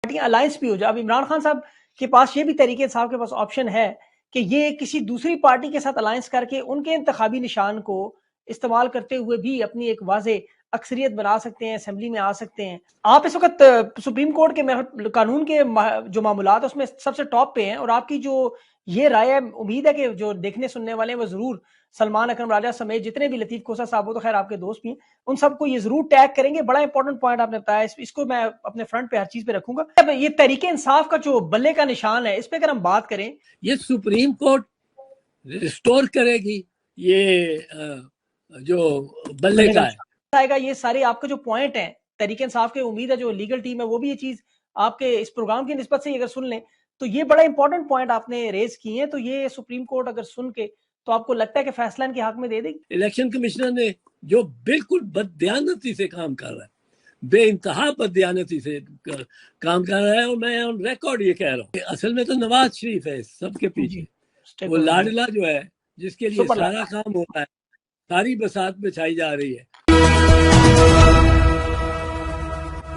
پارٹیاں الائنس بھی ہو جائے. اب عمران خان صاحب کے پاس یہ بھی تحریک انصاف کے پاس آپشن ہے کہ یہ کسی دوسری پارٹی کے ساتھ الائنس کر کے ان کے انتخابی نشان کو استعمال کرتے ہوئے بھی اپنی ایک واضح اکثریت بنا سکتے ہیں, اسمبلی میں آ سکتے ہیں. آپ اس وقت سپریم کورٹ کے قانون کے جو معاملات اس میں سب سے ٹاپ پہ ہیں, اور آپ کی جو یہ رائے ہے, امید ہے کہ جو دیکھنے سننے والے ہیں وہ ضرور سلمان اکرم راجہ سمیت جتنے بھی لطیف کوسا صاحب, وہ تو خیر آپ کے دوست بھی ہیں, ان سب کو یہ ضرور ٹیگ کریں گے. بڑا امپورٹنٹ پوائنٹ آپ نے بتایا, اس کو میں اپنے فرنٹ پہ ہر چیز پہ رکھوں گا. اب یہ تحریک انصاف کا جو بلے کا نشان ہے, اس پہ اگر ہم بات کریں, یہ سپریم کورٹ ریسٹور کرے گی یہ جو بلے کا آئے گا. یہ سارے آپ کے جو پوائنٹ ہیں تحریک انصاف کے, امید ہے جو لیگل ٹیم ہے وہ بھی یہ چیز آپ کے اس پروگرام کی نسبت سے اگر سن لیں تو یہ بڑا امپورٹنٹ پوائنٹ آپ نے ریز کی ہیں. تو یہ سپریم کورٹ اگر سن کے تو آپ کو لگتا ہے کہ فیصلہ ان کے حق میں دے دے گی؟ الیکشن کمشنر نے جو بالکل بددیانتی سے کام کر رہا ہے, بے انتہا بددیانتی سے کام کر رہا ہے, اور میں آن ریکارڈ یہ کہہ رہا ہوں کہ اصل میں تو نواز شریف ہے سب کے پیچھے. وہ لاڈلا جو ہے جس کے لیے سارا کام ہو رہا ہے, ساری بساط بچھائی جا رہی ہے.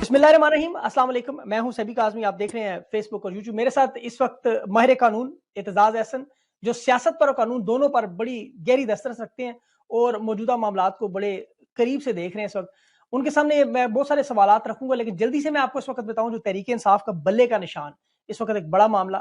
بسم اللہ الرحمن الرحیم. السلام علیکم, میں ہوں سبی کاظمی, آپ دیکھ رہے ہیں فیس بک اور یوٹیوب. میرے ساتھ اس وقت ماہر قانون اعتزاز احسن, جو سیاست پر اور قانون دونوں پر بڑی گہری دسترس رکھتے ہیں اور موجودہ معاملات کو بڑے قریب سے دیکھ رہے ہیں اس وقت. ان کے سامنے میں بہت سارے سوالات رکھوں گا, لیکن جلدی سے میں آپ کو اس وقت بتاؤں جو تحریک انصاف کا بلے کا نشان اس وقت ایک بڑا معاملہ,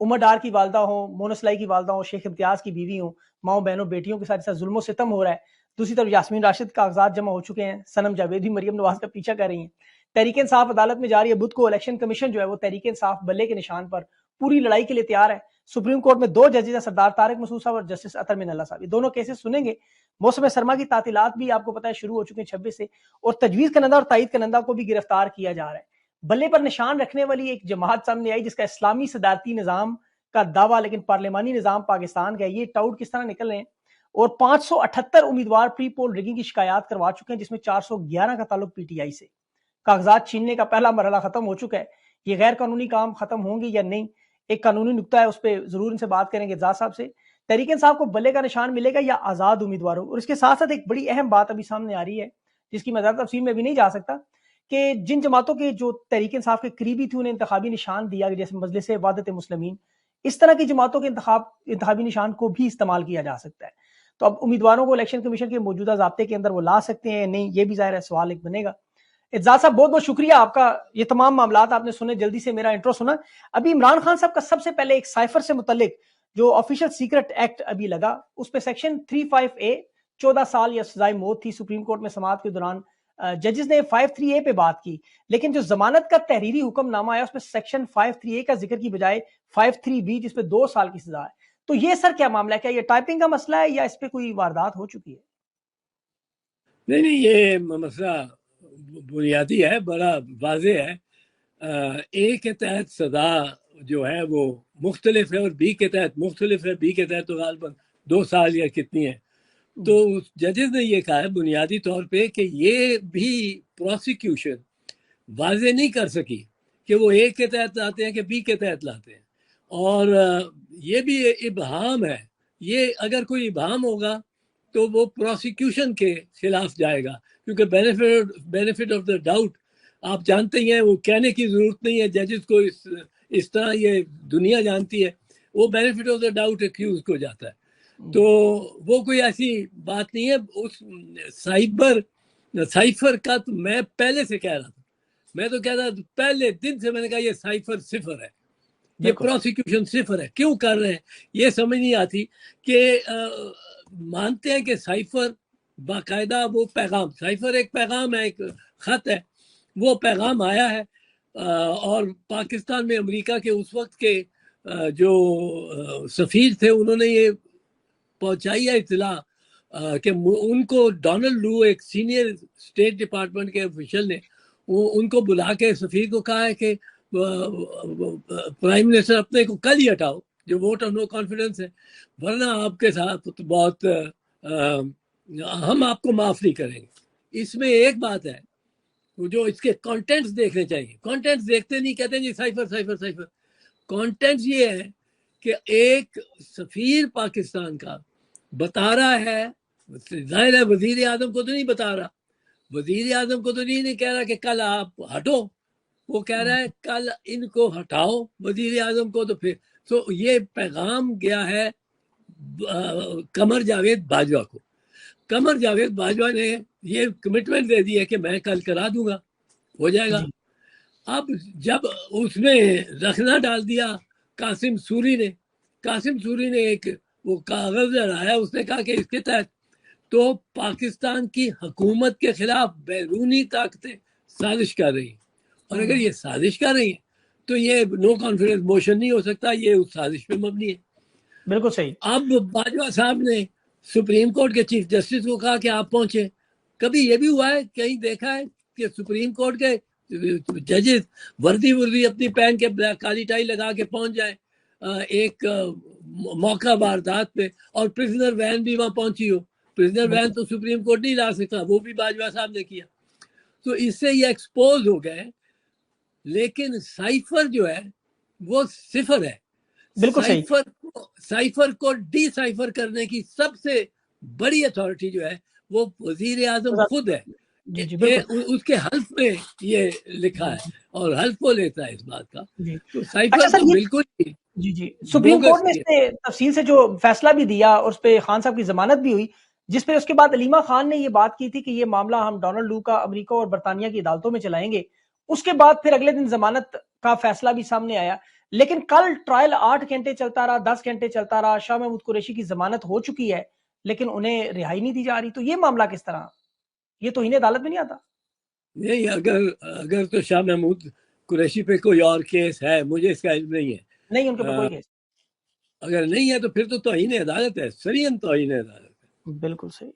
عمر ڈار کی والدہ ہوں, مونس لائی کی والدہ ہوں, شیخ امتیاز کی بیوی ہوں, ماؤں بہنوں بیٹیوں کے ساتھ ظلم و ستم ہو رہا ہے. دوسری طرف یاسمین راشد کا کاغذات جمع ہو چکے ہیں, صنم جاوید بھی مریم نواز کا پیچھا کر رہی ہیں. تحریک انصاف عدالت میں جا رہی ہے بدھ کو. الیکشن کمیشن جو ہے وہ تحریک انصاف بلے کے نشان پر پوری لڑائی کے لیے تیار ہے. سپریم کورٹ میں 2 ججز ہیں, سردار طارق مسعود صاحب اور جسٹس اطہر من اللہ صاحب. یہ دونوں کیسز سنیں گے. موسم سرما کی تعطیلات بھی آپ کو پتہ ہے شروع ہو چکے ہیں 26 سے, اور تجویز کنندہ اور تائید کنندہ کو بھی گرفتار کیا جا رہا ہے. بلے پر نشان رکھنے والی ایک جماعت سامنے آئی جس کا اسلامی صدارتی نظام کا دعویٰ, لیکن پارلیمانی نظام پاکستان کا. یہ ٹاؤٹ کس طرح نکل رہے ہیں, اور 578 امیدوار پری پول ریگنگ کی شکایات کروا چکے ہیں, جس میں 411 کا تعلق پی ٹی آئی سے. کاغذات چھیننے کا پہلا مرحلہ ختم ہو چکا ہے. یہ غیر قانونی کام ختم ہوں گے یا نہیں, ایک قانونی نکتہ ہے, اس پہ ضرور ان سے بات کریں گے اعتزاز صاحب سے. تحریک انصاف کو بلے کا نشان ملے گا یا آزاد امیدواروں؟ اور اس کے ساتھ ساتھ ایک بڑی اہم بات ابھی سامنے آ رہی ہے جس کی میں زیادہ تفصیل میں بھی نہیں جا سکتا, کہ جن جماعتوں کے جو تحریک انصاف کے قریبی تھے انہیں انتخابی نشان دیا, جیسے مجلس وحدت مسلمین, اس طرح کی جماعتوں کے انتخابی نشان کو بھی استعمال کیا جا سکتا ہے. تو اب امیدواروں کو الیکشن کمیشن کے موجودہ ضابطے کے اندر وہ لا سکتے ہیں نہیں, یہ بھی ظاہر ہے سوال ایک بنے گا. اعتزاز صاحب بہت بہت شکریہ آپ کا, یہ تمام معاملات آپ نے سنے, جلدی سے میرا انٹرو سنا. ابھی عمران خان صاحب کا سب سے پہلے ایک سائفر سے متعلق جو آفیشل سیکرٹ ایکٹ ابھی لگا, اس پہ سیکشن 35A 14 سال یا سزائے موت تھی. سپریم کورٹ میں سماعت کے دوران ججز نے 53A پہ بات کی, لیکن جو ضمانت کا تحریری حکم نامہ آیا اس پہ سیکشن 53A کا ذکر کی بجائے 53B جس پہ 2 سال کی سزا ہے. تو یہ سر کیا معاملہ ہے, کیا یہ ٹائپنگ کا مسئلہ ہے یا اس پہ کوئی واردات ہو چکی ہے؟ نہیں, یہ مسئلہ بنیادی ہے, بڑا واضح ہے. اے کے تحت سزا جو ہے وہ مختلف ہے اور بی کے تحت مختلف ہے. بی کے تحت تو غالباً 2 سال یا کتنی ہے. تو ججز نے یہ کہا ہے بنیادی طور پہ کہ یہ بھی پروسیکیوشن واضح نہیں کر سکی کہ وہ اے کے تحت لاتے ہیں کہ بی کے تحت لاتے ہیں, اور یہ بھی ابہام ہے. یہ اگر کوئی ابہام ہوگا تو وہ پروسیکیوشن کے خلاف جائے گا, کیونکہ بینیفٹ آف دا ڈاؤٹ آپ جانتے ہی ہیں, وہ کہنے کی ضرورت نہیں ہے ججز کو, اس طرح یہ دنیا جانتی ہے, وہ benefit of the doubt accused کو جاتا ہے. تو وہ کوئی ایسی بات نہیں ہے. اس سائفر کا تو میں پہلے سے کہہ رہا تھا, میں تو کہہ رہا تھا پہلے دن سے, میں نے کہا یہ سائفر صفر ہے, یہ پروسیکیوشن صفر ہے. کیوں کر رہے ہیں یہ سمجھ نہیں آتی کہ مانتے ہیں کہ سائفر باقاعدہ وہ پیغام, سائفر ایک پیغام ہے, ایک خط ہے, وہ پیغام آیا ہے, اور پاکستان میں امریکہ کے اس وقت کے جو سفیر تھے انہوں نے یہ پہنچائی ہے اطلاع کہ ان کو ڈونلڈ لو, ایک سینئر اسٹیٹ ڈپارٹمنٹ کے آفیشل نے ان کو بلا کے سفیر کو کہا ہے کہ پرائم منسٹر اپنے کو کل ہی ہٹاؤ, جو ووٹ آف نو کانفیڈنس ہے, ورنہ آپ کے ساتھ بہت ہم آپ کو معاف نہیں کریں گے. اس میں ایک بات ہے جو اس کے کانٹینٹس دیکھنے چاہیے. کانٹینٹس دیکھتے نہیں, کہتے ہیں جی سائفر سائفر سائفر. کانٹینٹس یہ ہے کہ ایک سفیر پاکستان کا بتا رہا ہے, ظاہر ہے وزیر اعظم کو تو نہیں بتا رہا, وزیر اعظم کو تو نہیں کہہ رہا کہ کل آپ ہٹو, وہ کہہ رہا ہے کل ان کو ہٹاؤ وزیر اعظم کو، تو پھر تو یہ پیغام گیا ہے قمر جاوید باجوہ کو. قمر جاوید باجوہ نے یہ کمٹمنٹ دے دی ہے کہ میں کل کرا دوں گا، ہو جائے گا. اب جب اس میں رکھنا ڈال دیا قاسم سوری نے ایک وہ کاغذ لڑایا، اس نے کہا کہ اس کے تحت تو پاکستان کی حکومت کے خلاف بیرونی طاقتیں سازش کر رہی ہیں، اور اگر یہ سازش کر رہی ہیں تو یہ نو کانفیڈنس موشن نہیں ہو سکتا، یہ اس سازش پہ مبنی ہے. بالکل صحیح. اب باجوہ صاحب نے سپریم کورٹ کے چیف جسٹس کو کہا کہ آپ پہنچے. کبھی یہ بھی ہوا ہے کہیں دیکھا ہے کہ سپریم کورٹ کے ججز وردی اپنی پہن کے کالی ٹائی لگا کے پہنچ جائیں ایک موقع واردات پہ، اور پرزنر وین بھی وہاں پہنچی ہو؟ پرزنر وین تو سپریم کورٹ نہیں لا سکتا، وہ بھی باجوہ صاحب نے کیا. تو اس سے یہ ایکسپوز ہو گئے. لیکن سائفر جو ہے وہ صفر ہے. بالکل صحیح. سائفر کو ڈی سائفر کرنے کی سب سے بڑی اتھارٹی جو ہے وہ وزیر اعظم خود ہے. جی بالکل. اس کے حلف میں یہ لکھا ہے اور حلف وہ لیتا ہے اس بات کا. تو سائفر اچھا تو بالکل جی سپریم کورٹ نے اس پہ تفصیل سے جو فیصلہ بھی دیا اور اس پہ خان صاحب کی ضمانت بھی ہوئی، جس پہ اس کے بعد علیمہ خان نے یہ بات کی تھی کہ یہ معاملہ ہم ڈونلڈ لو کا امریکہ اور برطانیہ کی عدالتوں میں چلائیں گے. اس کے بعد پھر اگلے دن ضمانت کا فیصلہ بھی سامنے آیا، لیکن کل ٹرائل 8 گھنٹے چلتا رہا، 10 گھنٹے چلتا رہا. شاہ محمود قریشی کی ضمانت ہو چکی ہے لیکن انہیں رہائی نہیں دی جا رہی. تو یہ معاملہ کس طرح؟ یہ توہین عدالت میں نہیں آتا؟ نہیں، اگر تو شاہ محمود قریشی پہ کوئی اور کیس ہے، مجھے اس کا علم نہیں ہے. نہیں، ان کے اوپر کوئی کیس اگر نہیں ہے تو پھر تو توہین عدالت ہے، سرین توہین عدالت ہے. بالکل صحیح.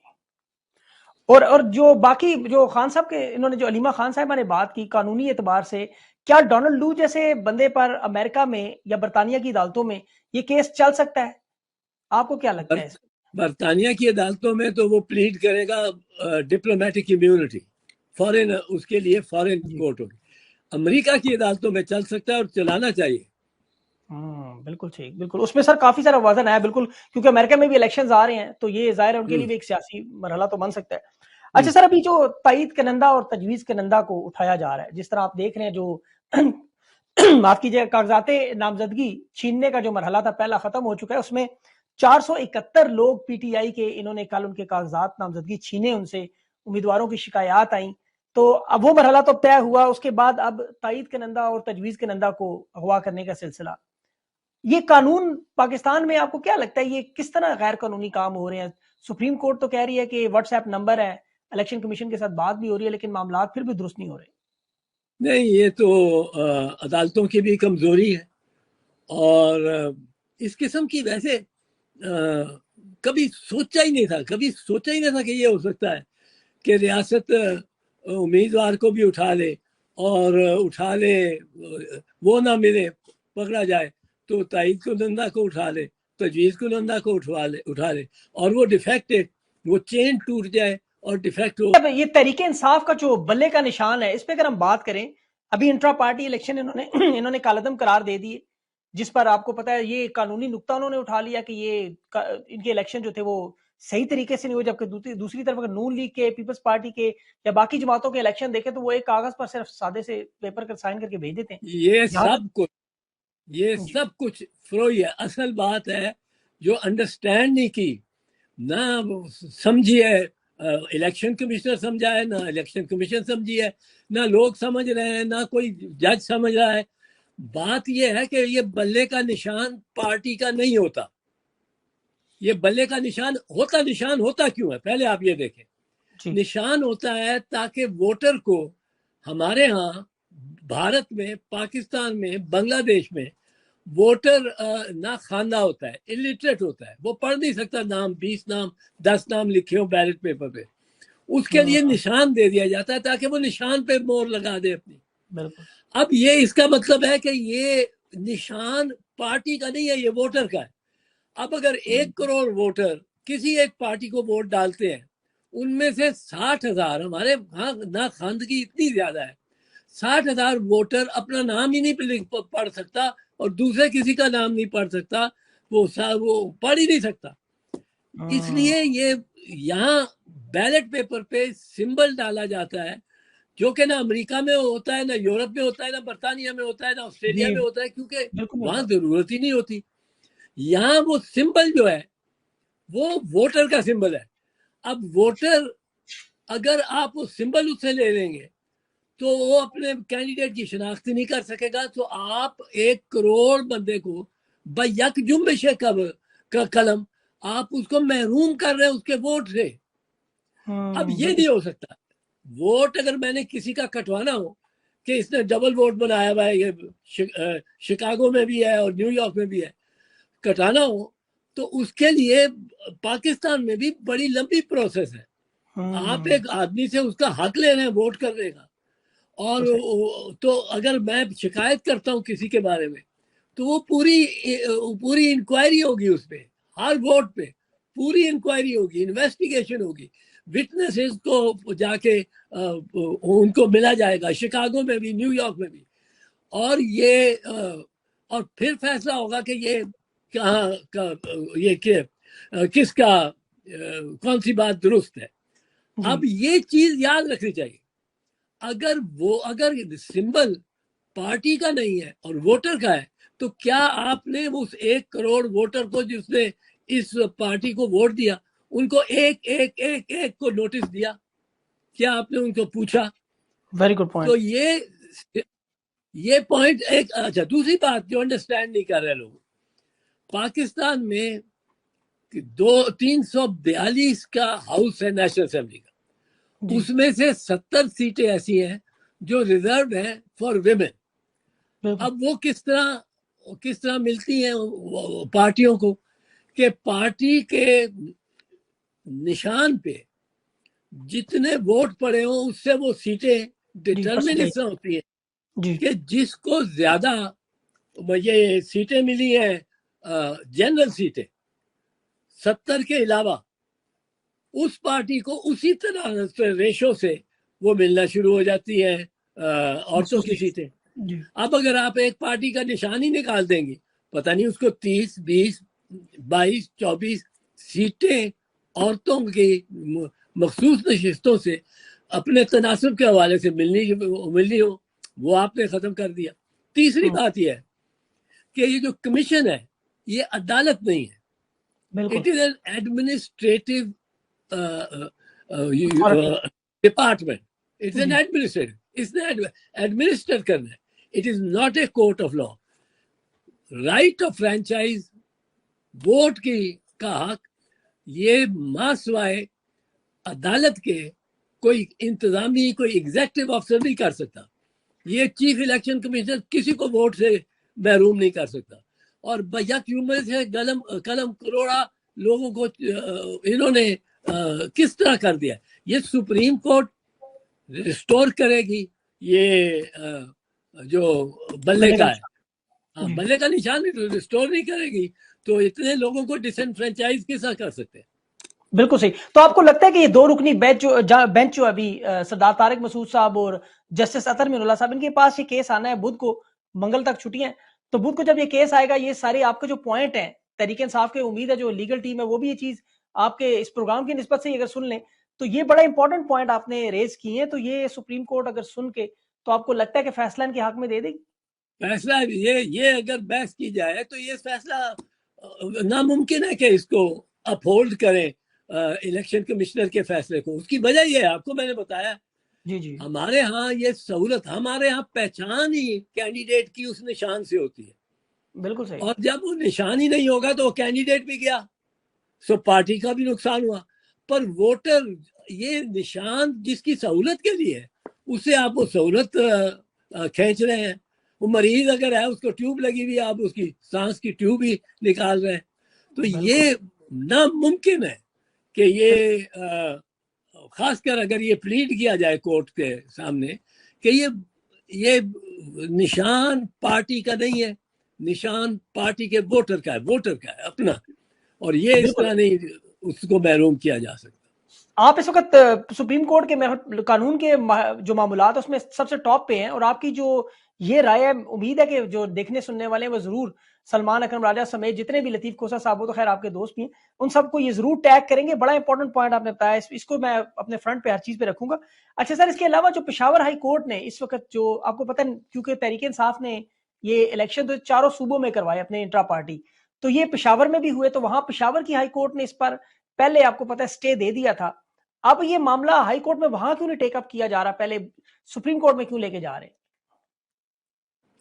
اور جو باقی جو خان صاحب کے انہوں نے جو علیمہ خان صاحبہ نے بات کی قانونی اعتبار سے، کیا ڈونلڈ لو جیسے بندے پر امریکہ میں یا برطانیہ کی عدالتوں میں یہ کیس چل سکتا ہے؟ آپ کو کیا لگتا ہے؟ برطانیہ کی عدالتوں میں تو وہ پلیڈ کرے گا ڈپلومیٹک امیونٹی، فورن، اس کے لیے فورن کورٹ ہوگی. امریکہ کی عدالتوں میں چل سکتا ہے اور چلانا چاہیے. بالکل ٹھیک. بالکل اس میں سر کافی سارا وزن ہے، بالکل، کیونکہ امریکہ میں بھی الیکشنز آ رہے ہیں تو یہ ظاہر ہے ان کے لیے بھی ایک سیاسی مرحلہ تو بن سکتا ہے. اچھا سر، ابھی جو تائید کنندہ اور تجویز کنندہ کو اٹھایا جا رہا ہے، جس طرح آپ دیکھ رہے ہیں جو معاف کیجیے کاغذات نامزدگی چھیننے کا جو مرحلہ تھا پہلا ختم ہو چکا ہے. اس میں 471 لوگ پی ٹی آئی کے انہوں نے کل ان کے کاغذات نامزدگی چھینے، ان سے امیدواروں کی شکایات آئیں. تو اب وہ مرحلہ تو طے ہوا، اس کے بعد اب تائید کنندہ اور تجویز کنندہ کو اغوا کرنے کا سلسلہ. یہ قانون پاکستان میں آپ کو کیا لگتا ہے یہ کس طرح غیر قانونی کام ہو رہے ہیں؟ سپریم کورٹ تو کہہ رہی ہے کہ واٹس ایپ نمبر ہے، الیکشن کمیشن کے ساتھ بات بھی ہو رہی ہے، لیکن معاملات پھر بھی درست نہیں ہو رہے. نہیں، یہ تو عدالتوں کی بھی کمزوری ہے. اور اس قسم کی ویسے کبھی سوچا ہی نہیں تھا کہ یہ ہو سکتا ہے کہ ریاست امیدوار کو بھی اٹھا لے وہ نہ ملے، پکڑا جائے تو تائید کنندہ کو اٹھا لے، تجویز کنندہ کو اٹھا لے اور وہ ڈیفیکٹ ہے، وہ چین ٹوٹ جائے اور ڈیفیکٹ ہو. یہ تحریک انصاف کا جو بلے کا نشان ہے، اس پہ اگر ہم بات کریں، ابھی انٹرا پارٹی الیکشن انہوں نے کالعدم قرار دے دیے، جس پر آپ کو پتا ہے یہ قانونی نقطہ انہوں نے اٹھا لیا کہ یہ ان کے الیکشن جو تھے وہ صحیح طریقے سے نہیں ہوئے. جبکہ دوسری طرف اگر نون لیگ کے، پیپلز پارٹی کے یا باقی جماعتوں کے الیکشن دیکھیں تو وہ ایک کاغذ پر صرف سادے سے پیپر کا سائن کر کے بھیج دیتے ہیں. یہ سب کچھ فروئی ہے. اصل بات ہے جو انڈرسٹینڈ نہیں کی، نہ سمجھی ہے الیکشن کمشنر سمجھا ہے، نہ الیکشن کمیشن سمجھی ہے، نہ لوگ سمجھ رہے ہیں، نہ کوئی جج سمجھ رہا ہے. بات یہ ہے کہ یہ بلے کا نشان پارٹی کا نہیں ہوتا. یہ بلے کا نشان ہوتا کیوں ہے؟ پہلے آپ یہ دیکھیں. نشان ہوتا ہے تاکہ ووٹر کو ہمارے ہاں بھارت میں، پاکستان میں، بنگلہ دیش میں ووٹر نہ خواندہ ہوتا ہے، الٹریٹ ہوتا ہے، وہ پڑھ نہیں سکتا نام، 20 نام 10 نام لکھے ہو بیلٹ پیپر پہ. اس کے لیے نشان دے دیا جاتا ہے تاکہ وہ نشان پہ مور لگا دے اپنی. اب یہ اس کا مطلب ہے کہ یہ نشان پارٹی کا نہیں ہے، یہ ووٹر کا ہے. اب اگر 1 کروڑ ووٹر کسی ایک پارٹی کو ووٹ ڈالتے ہیں، ان میں سے 60,000 ہمارے ہاں نہ خواندگی اتنی زیادہ ہے، 60,000 ووٹر اپنا نام ہی نہیں پڑھ سکتا اور دوسرے کسی کا نام نہیں پڑھ سکتا، وہ پڑھ ہی نہیں سکتا. اس لیے یہ یہاں بیلٹ پیپر پہ سمبل ڈالا جاتا ہے جو کہ نہ امریکہ میں ہوتا ہے، نہ یورپ میں ہوتا ہے، نہ برطانیہ میں ہوتا ہے، نہ آسٹریلیا جی میں ہوتا ہے، کیونکہ بالکل وہاں ملتا. ضرورت ہی نہیں ہوتی. یہاں وہ سمبل جو ہے وہ ووٹر کا سمبل ہے. اب ووٹر اگر آپ وہ سمبل اس سے لے لیں گے تو وہ اپنے کینڈیڈیٹ کی شناخت نہیں کر سکے گا. تو آپ 1 کروڑ بندے کو بیک جنبش کا قلم آپ اس کو محروم کر رہے ہیں اس کے ووٹ سے. اب یہ نہیں ہو سکتا. ووٹ اگر میں نے کسی کا کٹوانا ہو کہ اس نے ڈبل ووٹ بنایا ہوا ہے، یہ شکاگو میں بھی ہے اور نیو یارک میں بھی ہے، کٹانا ہو تو اس کے لیے پاکستان میں بھی بڑی لمبی پروسیس ہے. آپ ایک آدمی سے اس کا حق لے رہے ہیں ووٹ کرنے کا، اور تو اگر میں شکایت کرتا ہوں کسی کے بارے میں تو وہ پوری انکوائری ہوگی اس پہ، ہر ووٹ پہ پوری انکوائری ہوگی، انویسٹیگیشن ہوگی، وٹنسز کو جا کے ان کو ملا جائے گا، شکاگو میں بھی، نیو یارک میں بھی. اور یہ اور پھر فیصلہ ہوگا کہ یہ کہاں کا، یہ کس کا کون سی بات درست ہے. اب یہ چیز یاد رکھنی چاہیے. اگر سمبل پارٹی کا نہیں ہے اور ووٹر کا ہے تو کیا آپ نے اس 1 کروڑ ووٹر کو جس نے اس پارٹی کو ووٹ دیا ان کو ایک کو نوٹس دیا؟ کیا آپ نے ان کو پوچھا؟ Very good point. تو یہ پوائنٹ ایک. اچھا، دوسری بات جو انڈرسٹینڈ نہیں کر رہے لوگ، پاکستان میں 342 کا ہاؤس ہے نیشنل اسمبلی کا، اس میں سے 70 سیٹیں ایسی ہیں جو ریزروڈ ہیں فار ویمن. اب وہ کس طرح ملتی ہیں پارٹیوں کو کہ پارٹی کے نشان پہ جتنے ووٹ پڑے ہوں اس سے وہ سیٹیں ڈٹرمن اس طرح ہوتی ہیں کہ جس کو زیادہ یہ سیٹیں ملی ہیں جنرل سیٹیں 70 کے علاوہ، اس پارٹی کو اسی طرح ریشو سے وہ ملنا شروع ہو جاتی ہیں عورتوں کی سیٹیں. اب اگر آپ ایک پارٹی کا نشان ہی نکال دیں گے، پتہ نہیں اس کو 30 20 22 24 سیٹیں عورتوں کی مخصوص نشستوں سے اپنے تناسب کے حوالے سے ملنی ہو، وہ آپ نے ختم کر دیا. تیسری بات یہ ہے کہ یہ جو کمیشن ہے یہ عدالت نہیں ہے. It is an administrative department. It's an administrative, اس نے ایڈمنسٹر کرنا ہے. It is not a court of law. Right of franchise, vote کا حق، یہ ماں سوائے عدالت کے کوئی انتظامی، کوئی ایگزیکٹو افسر نہیں کر سکتا. یہ چیف الیکشن کمیشنر کسی کو ووٹ سے محروم نہیں کر سکتا. اور بیک عمر سے قلم کروڑا لوگوں کو انہوں نے کس طرح کر دیا. یہ سپریم کورٹ ریسٹور کرے گی یہ جو بلے کا ہے، بلے کا نشان ریسٹور نہیں کرے گی تو اتنے لوگوں کو ڈس انفرینچائز کس طرح کر سکتے ہیں؟ بالکل صحیح. تو آپ کو لگتا ہے کہ یہ 2 رکنی بینچ جو ابھی سردار طارق مسعود صاحب اور جسٹس اطہر مین اللہ صاحب، ان کے پاس یہ کیس آنا ہے بدھ کو، منگل تک چھٹیاں ہیں، تو بدھ کو جب یہ کیس آئے گا، یہ سارے آپ کے جو پوائنٹ ہیں تحریک انصاف کے، امید ہے جو لیگل ٹیم ہے وہ بھی یہ چیز آپ کے اس پروگرام کی نسبت سے اگر سن لیں تو یہ بڑا امپورٹنٹ پوائنٹ آپ نے ریز کی ہیں. تو یہ سپریم کورٹ اگر سن کے تو آپ کو لگتا ہے کہ فیصلہ ان کے حق میں دے دے گی؟ فیصلہ یہ اگر بحث کی جائے تو یہ فیصلہ ناممکن ہے کہ اس کو اپہولڈ کریں الیکشن کمشنر کے فیصلے کو. اس کی وجہ یہ ہے، آپ کو میں نے بتایا، ہمارے ہاں یہ سہولت، ہمارے ہاں پہچان ہی کینڈیڈیٹ کی اس نشان سے ہوتی ہے. بالکل صحیح. اور جب وہ نشان ہی نہیں ہوگا تو وہ کینڈیڈیٹ بھی گیا، سو پارٹی کا بھی نقصان ہوا. پر ووٹر یہ نشان جس کی سہولت کے لیے ہے، اس سے آپ وہ سہولت کھینچ رہے ہیں. وہ مریض اگر ہے اس کو ٹیوب لگی ہوئی، آپ اس کی سانس کی ٹیوب ہی نکال رہے ہیں. تو یہ ناممکن ہے کہ یہ خاص کر اگر یہ پلیڈ کیا جائے کورٹ کے سامنے کہ یہ نشان پارٹی کا نہیں ہے، نشان پارٹی کے ووٹر کا ہے اپنا، اور یہ اس طرح نہیں اس کو محروم کیا جا سکتا. آپ اس وقت سپریم کورٹ کے قانون کے جو معاملات اس میں سب سے ٹاپ پہ ہیں، اور آپ کی جو یہ رائے ہے، امید ہے کہ جو دیکھنے سننے والے ہیں وہ ضرور سلمان اکرم راجہ سمیت جتنے بھی لطیف کھوسہ صاحب، وہ تو خیر آپ کے دوست بھی ہیں، ان سب کو یہ ضرور ٹیگ کریں گے. بڑا امپورٹنٹ پوائنٹ آپ نے بتایا، اس کو میں اپنے فرنٹ پہ ہر چیز پہ رکھوں گا. اچھا سر، اس کے علاوہ جو پشاور ہائی کورٹ نے اس وقت، جو آپ کو پتہ ہے کیونکہ تحریک انصاف نے یہ الیکشن تو چاروں صوبوں میں کروائے اپنے انٹرا پارٹی، تو یہ پشاور میں بھی ہوئے، تو وہاں پشاور کی ہائی کورٹ نے اس پر پہلے آپ کو پتہ ہے سٹے دے دیا تھا. اب یہ معاملہ ہائی کورٹ میں وہاں کیوں نہیں ٹیک اپ کیا جا رہا، پہلے سپریم کورٹ میں کیوں لے کے جا رہے ہیں؟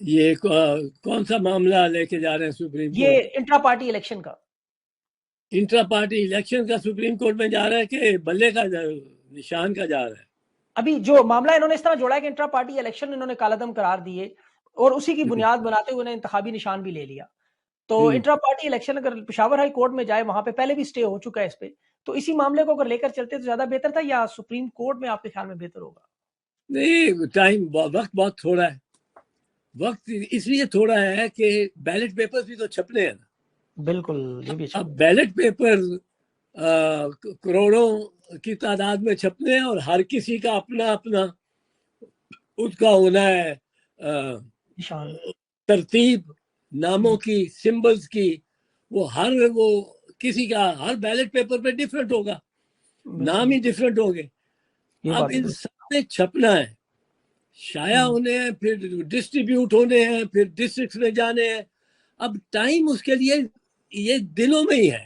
یہ کون سا معاملہ لے کے جا رہے ہیں سپریم کورٹ؟ یہ انٹرا پارٹی الیکشن کا. انٹرا پارٹی الیکشن کا سپریم کورٹ میں جا رہا ہے کہ بلے کا نشان کا جا رہا ہے؟ ابھی جو معاملہ انہوں نے اس طرح جوڑا ہے کہ انٹرا پارٹی الیکشن انہوں نے کالعدم قرار دیے اور اسی کی بنیاد بناتے ہوئے انہیں انتخابی نشان بھی لے لیا. تو انٹرا پارٹی الیکشن اگر پشاور ہائی کورٹ میں جائے، وہاں پہ پہلے بھی سٹے ہو چکا ہے اس پہ، تو اسی معاملے کو اگر لے کر چلتے تو زیادہ بہتر تھا، یا سپریم کورٹ میں آپ کے خیال میں بہتر ہوگا؟ نہیں، ٹائم وقت بہت تھوڑا ہے. وقت اس لیے تھوڑا ہے کہ بیلٹ پیپر بھی تو چھپنے ہیں نا. بالکل، یہ بھی اب بیلٹ پیپر کروڑوں کی تعداد میں چھپنے ہیں اور ہر کسی کا اپنا اپنا اس کا ہونا ہے نشان. ترتیب ناموں کی، سمبلز کی. وہ کسی کا ہر بیلٹ پیپر پہ ڈیفرنٹ ہوگا، نام ہی ڈیفرنٹ ہوں گے. اب ان سب نے چھپنا ہے، شائع ہونے ہیں، پھر ڈسٹریبیوٹ ہونے ہیں، پھر ڈسٹرکٹس میں جانے ہیں. اب ٹائم اس کے لیے یہ دنوں میں ہی ہے.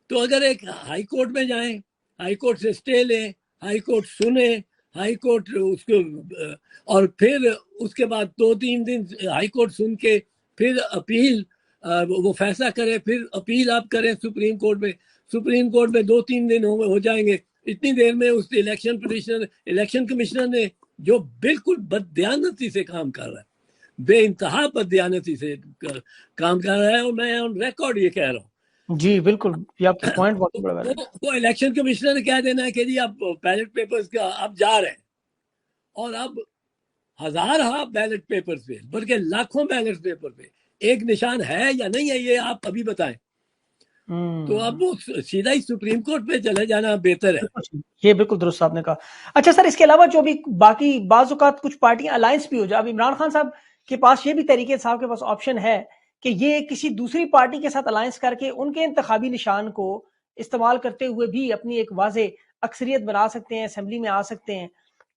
تو اگر ایک ہائی کورٹ میں جائیں، ہائی کورٹ سے سٹے لیں، ہائی کورٹ سنیں، ہائی کورٹ اس کو، اور پھر اس کے بعد 2-3 دن ہائی کورٹ سن کے پھر اپیل وہ فیصلہ کرے، پھر اپیل آپ کریں سپریم کورٹ میں، سپریم کورٹ میں 2-3 دن ہو جائیں گے. اتنی دیر میں اس الیکشن کمشنر نے جو بالکل بددیانتی سے کام کر رہا ہے، بے انتہا بددیانتی سے کام کر رہا ہے، اور میں آن ریکارڈ یہ کہہ رہا ہوں. جی بالکل، یہ آپ کی پوائنٹ بہت بڑا ہے. وہ الیکشن کمشنر نے کہہ دینا ہے کہ جی اب بیلٹ پیپرز کا اب جا رہے ہیں، اور اب ہزارہ بیلٹ پیپر پہ، بلکہ لاکھوں بیلٹ پیپر پہ ایک نشان ہے یا نہیں ہے یہ آپ ابھی بتائیں. تو اب وہ سیدھا ہی سپریم کورٹ پہ چلے جانا بہتر ہے. یہ بالکل درست آپ نے کہا. اچھا سر، اس کے علاوہ جو بھی باقی بعض اوقات کچھ پارٹیاں الائنس بھی ہو جائے، اب عمران خان صاحب کے پاس یہ بھی تحریک انصاف کے پاس آپشن ہے کہ یہ کسی دوسری پارٹی کے ساتھ الائنس کر کے ان کے انتخابی نشان کو استعمال کرتے ہوئے بھی اپنی ایک واضح اکثریت بنا سکتے ہیں، اسمبلی میں آ سکتے ہیں.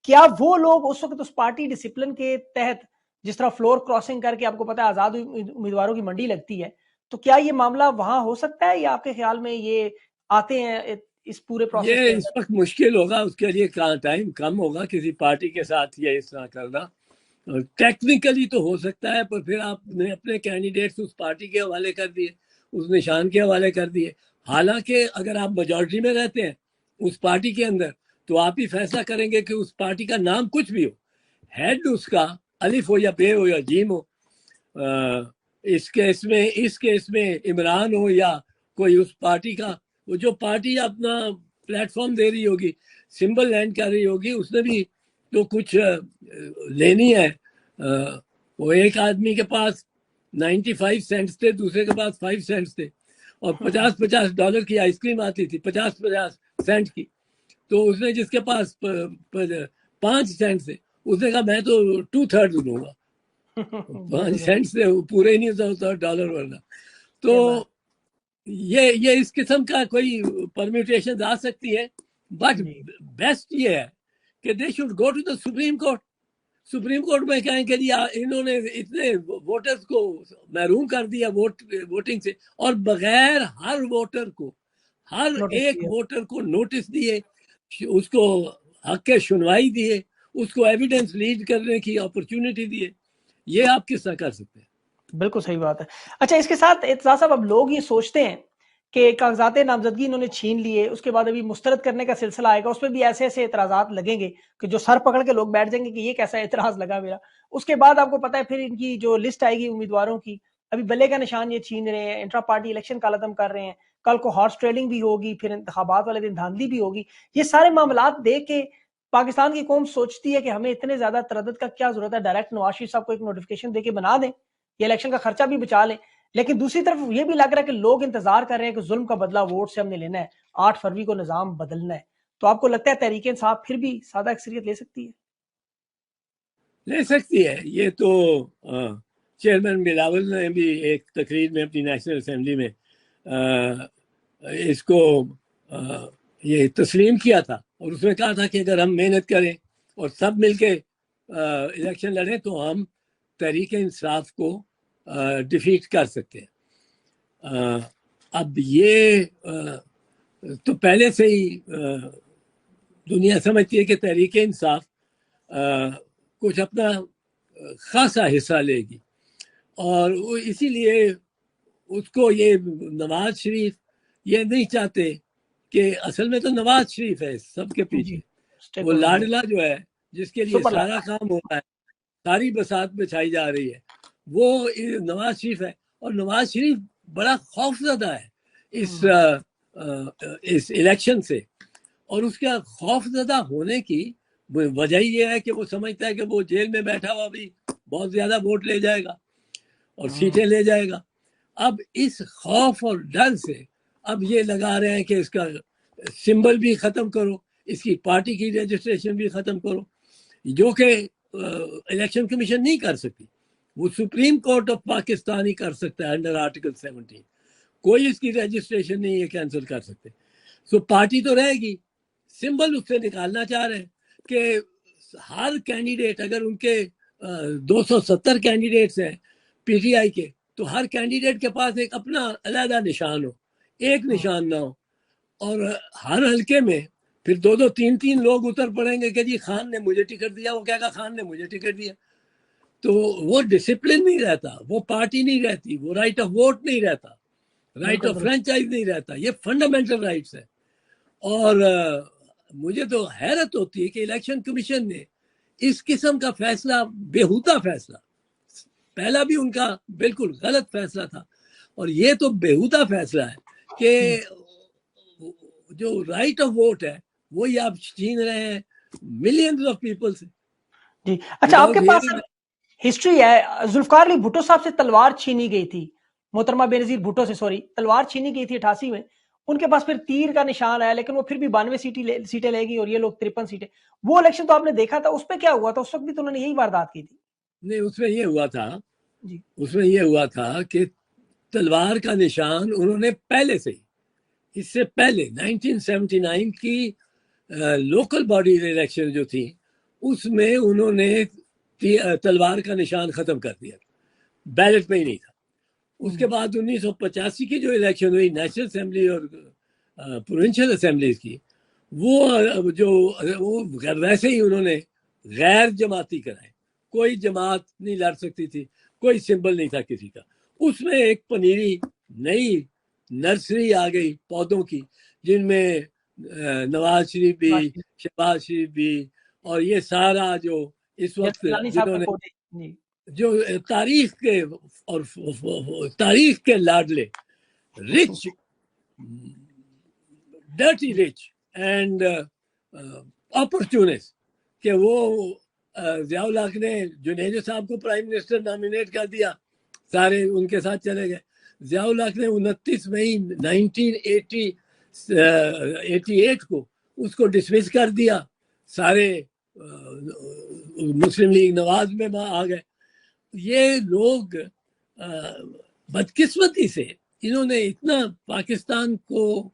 کیا وہ لوگ اس وقت اس پارٹی ڈسپلن کے تحت، جس طرح فلور کراسنگ کر کے آپ کو پتا ہے آزاد امیدواروں کی منڈی لگتی ہے، تو کیا یہ معاملہ وہاں ہو سکتا ہے، یا آپ کے خیال میں یہ آتے ہیں اس پورے پروسیس یہ کے اس وقت مشکل ہوگا، اس کے لیے ٹائم کم ہوگا کسی پارٹی کے ساتھ یہ اس طرح کرنا. ٹیکنیکلی تو ہو سکتا ہے، پر پھر آپ نے اپنے کینڈیڈیٹس اس پارٹی کے حوالے کر دیے، اس نشان کے حوالے کر دیے. حالانکہ اگر آپ میجورٹی میں رہتے ہیں اس پارٹی کے اندر، تو آپ ہی فیصلہ کریں گے کہ اس پارٹی کا نام کچھ بھی ہو، ہیڈ اس کا الف ہو یا بے ہو یا جیم ہو، اس کیس میں عمران ہو یا کوئی اس پارٹی کا، وہ جو پارٹی اپنا پلیٹ فارم دے رہی ہوگی، سمبل لینڈ کر رہی ہوگی، اس نے بھی تو کچھ لینی ہے. وہ ایک آدمی کے پاس 95 سینٹس تھے، دوسرے کے پاس 5 سینٹس تھے، اور $50 کی آئس کریم آتی تھی 50 سینٹ کی. تو اس نے جس کے پاس 5 سینٹ تھے، اس نے کہا میں تو 2/3 دوں گا. 5 سینٹ سے پورے نہیں ہوتا ڈالر ورنہ. تو یہ اس قسم کا کوئی پرمیوٹیشن آ سکتی ہے. بٹ بیسٹ یہ ہے کہ they should go to the supreme court. Supreme court میں کہیں کہ جی انہوں نے اتنے ووٹرز کو محروم کر دیا ووٹنگ سے، اور بغیر ہر ایک ووٹر کو نوٹس دیے، اس کو حق سنوائی دیے، اس کو ایویڈنس لیڈ کرنے کی اپرچونٹی دیے. یہ آپ کس طرح کر سکتے ہیں؟ بالکل صحیح بات ہے. اچھا، اس کے ساتھ اعتزاز صاحب، اب لوگ یہ سوچتے ہیں کہ کاغذات نامزدگی انہوں نے چھین لیے، اس کے بعد ابھی مسترد کرنے کا سلسلہ آئے گا، اس پہ بھی ایسے ایسے اعتراضات لگیں گے کہ جو سر پکڑ کے لوگ بیٹھ جائیں گے کہ یہ کیسا اعتراض لگا میرا. اس کے بعد آپ کو پتا ہے پھر ان کی جو لسٹ آئے گی امیدواروں کی، ابھی بلے کا نشان یہ چھین رہے ہیں، انٹرا پارٹی الیکشن کالعدم کر رہے ہیں، کل کو ہارس ٹریڈنگ بھی ہوگی، پھر انتخابات والے دن دھاندلی بھی ہوگی. یہ سارے معاملات دیکھ کے پاکستان کی قوم سوچتی ہے کہ ہمیں اتنے زیادہ تردد کا کیا ضرورت ہے، ڈائریکٹ نواز شریف صاحب کو ایک نوٹیفکیشن دے کے بنا دیں، یہ الیکشن کا خرچہ بھی بچا لیں. لیکن دوسری طرف یہ بھی لگ رہا ہے کہ لوگ انتظار کر رہے ہیں کہ ظلم کا بدلہ ووٹ سے ہم نے لینا ہے، 8 فروری کو نظام بدلنا ہے. تو آپ کو لگتا ہے تحریک انصاف پھر بھی سادہ اکثریت لے سکتی ہے؟ لے سکتی ہے. یہ تو چیئرمین بلاول نے بھی ایک تقریر میں اپنی نیشنل اسمبلی میں اس کو یہ تسلیم کیا تھا، اور اس میں کہا تھا کہ اگر ہم محنت کریں اور سب مل کے الیکشن لڑیں تو ہم تحریک انصاف کو ڈیفیٹ کر سکتے ہیں. اب یہ تو پہلے سے ہی دنیا سمجھتی ہے کہ تحریک انصاف کچھ اپنا خاصا حصہ لے گی، اور وہ اسی لیے اس کو یہ نواز شریف یہ نہیں چاہتے کہ اصل میں تو نواز شریف ہے سب کے پیچھے. وہ لاڈلا جو ہے جس کے لیے سارا کام ہو رہا ہے، ساری بساط بچھائی جا رہی ہے، وہ نواز شریف ہے. اور نواز شریف بڑا خوف زدہ ہے اس الیکشن سے، اور اس کا خوف زدہ ہونے کی وجہ یہ ہے کہ وہ سمجھتا ہے کہ وہ جیل میں بیٹھا ہوا بھی بہت زیادہ ووٹ لے جائے گا اور سیٹیں لے جائے گا. اب اس خوف اور ڈر سے اب یہ لگا رہے ہیں کہ اس کا سمبل بھی ختم کرو، اس کی پارٹی کی رجسٹریشن بھی ختم کرو، جو کہ الیکشن کمیشن نہیں کر سکتی. وہ سپریم کورٹ آف پاکستان ہی کر سکتا ہے انڈر آرٹیکل 17. کوئی اس کی رجسٹریشن نہیں ہے کینسل کر سکتے. سو پارٹی تو رہے گی، سمبل اس سے نکالنا چاہ رہے ہیں کہ ہر کینڈیڈیٹ، اگر ان کے 270 کینڈیڈیٹس ہیں پی ٹی آئی کے، تو ہر کینڈیڈیٹ کے پاس ایک اپنا علیحدہ نشان ہو، ایک نشان نہ ہو. اور ہر حلقے میں پھر دو تین لوگ اتر پڑیں گے کہ جی خان نے مجھے ٹکٹ دیا، وہ کہے گا خان نے مجھے ٹکٹ دیا. تو وہ ڈسپلن نہیں رہتا، وہ پارٹی نہیں رہتی، وہ رائٹ آف ووٹ نہیں رہتا، رائٹ آف فرینچائز نہیں رہتا. یہ فنڈامنٹل رائٹس ہے. اور مجھے تو حیرت ہوتی ہے کہ الیکشن کمیشن نے اس قسم کا فیصلہ، بےہودہ فیصلہ، پہلا بھی ان کا بالکل غلط فیصلہ تھا، اور یہ تو بےہودہ فیصلہ ہے کہ جو رائٹ آف ووٹ ہے وہی آپ چھین رہے ہیں ملینز آف پیپل سے. جی اچھا، آپ کے پاس ہسٹری ہے، ذوالفقار علی بھٹو صاحب سے تلوار چھینی گئی تھی، محترمہ بے نظیر بھٹو سے تلوار چھینی گئی تھی 88 میں. ان کے پاس پھر تیر کا نشان آیا، لیکن وہ پھر بھی 92 سیٹیں لے گئی اور یہ لوگ 53 سیٹیں. وہ الیکشن تو آپ نے دیکھا تھا، اس پہ کیا ہوا تھا؟ اس وقت بھی تو انہوں نے یہی واردات کی تھی. نہیں، اس میں یہ ہوا تھا کہ تلوار کا نشان انہوں نے پہلے سے ہی، اس سے پہلے 1979 کی لوکل باڈی الیکشن جو تھی اس میں انہوں نے تلوار کا نشان ختم کر دیا، بیلٹ پہ ہی نہیں تھا. اس کے بعد 1985 کی جو الیکشن ہوئی نیشنل اسمبلی اور پروونشل اسمبلیز کی، وہ ویسے ہی انہوں نے غیر جماعتی کرائے. کوئی جماعت نہیں لڑ سکتی تھی، کوئی سمبل نہیں تھا کسی کا. اس میں ایک پنیری نئی نرسری آ گئی پودوں کی، جن میں نواز شریف بھی، شہباز شریف بھی، اور یہ سارا جو اس وقت جنہوں نے جو تاریخ کے لاڈلے، rich, dirty rich and opportunist, کہ وہ ضیاء الحق نے جنیجو صاحب کو پرائم منسٹر نامینیٹ کر دیا، سارے ان کے ساتھ چلے گئے. ضیاء الحق نے 29 مئی 1988 کو اس کو ڈسمس کر دیا، سارے مسلم لیگ نواز میں آ گئے. یہ لوگ بدقسمتی سے انہوں نے اتنا پاکستان کو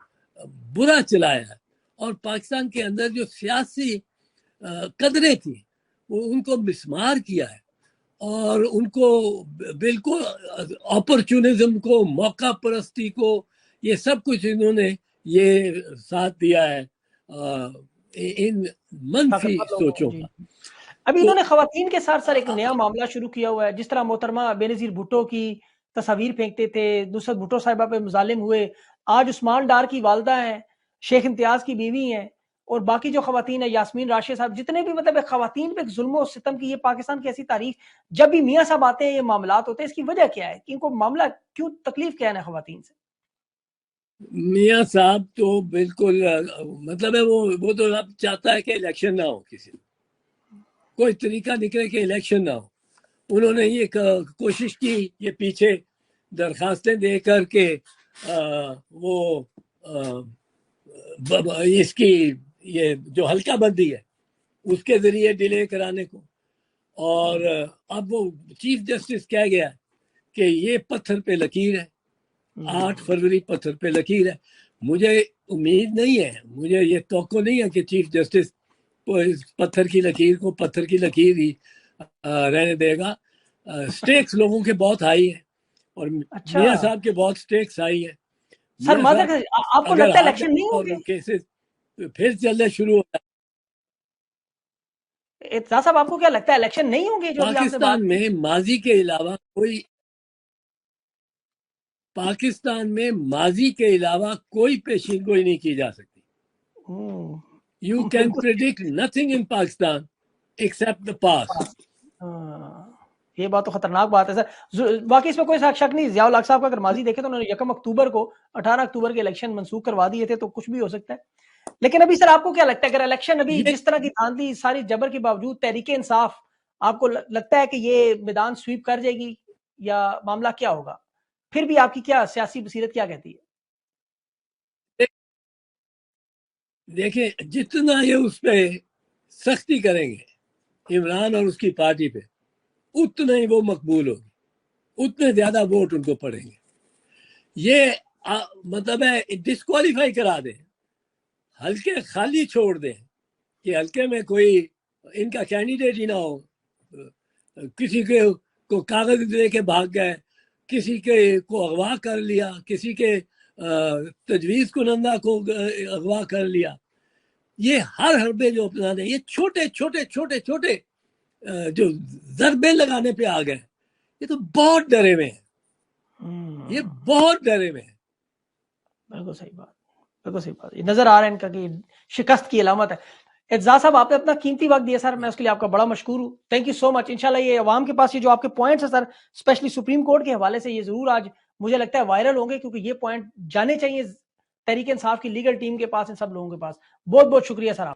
برا چلایا، اور پاکستان کے اندر جو سیاسی قدریں تھیں وہ ان کو مسمار کیا ہے، اور ان کو بالکل اپرچونزم کو، موقع پرستی کو، یہ سب کچھ انہوں نے یہ ساتھ دیا ہے ان منفی سوچوں کا. ابھی انہوں نے خواتین کے ساتھ ایک نیا معاملہ شروع کیا ہوا ہے. جس طرح محترمہ بے نظیر بھٹو کی تصاویر پھینکتے تھے، نصرت بھٹو صاحبہ پہ مظالم ہوئے، آج عثمان ڈار کی والدہ ہیں، شیخ امتیاز کی بیوی ہیں، اور باقی جو خواتین ہیں، یاسمین راشد صاحب، جتنے بھی خواتین پہ ظلم و ستم کی، یہ پاکستان کی ایسی تاریخ. جب بھی میاں صاحب آتے ہیں یہ معاملات ہوتے ہیں، اس کی وجہ کیا ہے؟ ان کو معاملہ کیوں تکلیف کیا ہے خواتین سے؟ میاں صاحب تو بالکل مطلب ہے وہ تو اب چاہتا ہے کہ الیکشن نہ ہو، کسی کوئی طریقہ نکلے کہ الیکشن نہ ہو. انہوں نے یہ کوشش کی، یہ پیچھے درخواستیں دے کر کے وہ اس کی یہ جو حلقہ بندی ہے اس کے ذریعے ڈیلے کرانے کو، اور اب وہ چیف جسٹس کہہ گیا کہ یہ پتھر پہ لکیر ہے، 8 فروری پتھر پہ لکیر ہے. مجھے امید نہیں ہے، مجھے یہ توقع نہیں ہے کہ چیف جسٹس پتھر کی لکیر کو پتھر کی لکیر ہی رہنے دے گا. سٹیکس لوگوں کے بہت ہائی ہیں اور میاں صاحب کے بہت سٹیکس ہائی ہیں. سر آپ کو لگتا ہے الیکشن نہیں ہوں گے؟ کیسز پھر چلنے شروع ہو جائے. اتزا صاحب آپ کو کیا لگتا ہے الیکشن نہیں ہوں گے؟ جو پاکستان میں ماضی کے علاوہ کوئی پیشین گوئی نہیں کی جا سکتی. You can predict nothing in Pakistan except the past. یہ بات تو خطرناک بات ہے سر. باقی اس میں کوئی شک نہیں. ضیاء الحق صاحب کا اگر ماضی دیکھیں تو انہوں نے 1 اکتوبر کو 18 اکتوبر کے الیکشن منسوخ کروا دیے تھے، تو کچھ بھی ہو سکتا ہے. لیکن ابھی سر آپ کو کیا لگتا ہے اگر الیکشن ابھی جس طرح کی دھاندلی ساری جبر کے باوجود تحریک انصاف آپ کو لگتا ہے کہ یہ میدان سویپ کر جائے گی یا معاملہ کیا ہوگا؟ پھر بھی آپ کی کیا سیاسی بصیرت کیا کہتی ہے؟ دیکھیں جتنا یہ اس پہ سختی کریں گے عمران اور اس کی پارٹی پہ، اتنا ہی وہ مقبول ہوگی، اتنے زیادہ ووٹ ان کو پڑیں گے. یہ مطلب ہے ڈسکوالیفائی کرا دیں، حلقے خالی چھوڑ دیں کہ حلقے میں کوئی ان کا کینڈیڈیٹ ہی نہ ہو. کسی کے کو کاغذ دے کے بھاگ گئے، کسی کے کو اغوا کر لیا، کسی کے تجویز کنندہ کو اغوا کر لیا. یہ ہر حربے جو اپنانے، یہ چھوٹے چھوٹے چھوٹے چھوٹے جو ضربے لگانے پہ آ گئے، یہ تو بہت ڈرے ہوئے ہیں، یہ بہت ڈرے ہوئے ہیں. بالکل صحیح بات، بالکل صحیح بات. یہ نظر آ رہا ہے ان کا کہ شکست کی علامت ہے. اعتزاز صاحب آپ نے اپنا قیمتی وقت دیا سر، میں اس کے لیے آپ کا بڑا مشکور ہوں. تھینک یو سو مچ. انشاءاللہ یہ عوام کے پاس یہ جو آپ کے پوائنٹس ہیں سر، اسپیشلی سپریم کورٹ کے حوالے سے، یہ ضرور آج مجھے لگتا ہے وائرل ہوں گے، کیونکہ یہ پوائنٹ جانے چاہیے تحریک انصاف کی لیگل ٹیم کے پاس، ان سب لوگوں کے پاس. بہت بہت شکریہ سر آپ.